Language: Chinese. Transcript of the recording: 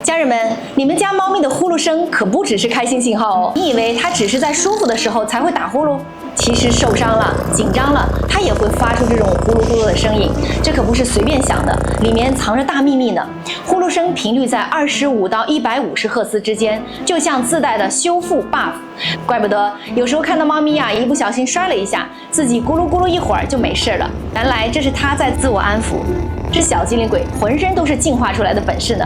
家人们，你们家猫咪的呼噜声可不只是开心信号哦。你以为它只是在舒服的时候才会打呼噜？其实受伤了、紧张了，它也会发出这种呼噜呼噜的声音。这可不是随便想的，里面藏着大秘密呢。呼噜声频率在25到150赫兹之间，就像自带的修复 buff。怪不得有时候看到猫咪呀，一不小心摔了一下，自己咕噜咕噜一会儿就没事了。原来这是它在自我安抚。这小机灵鬼浑身都是进化出来的本事呢。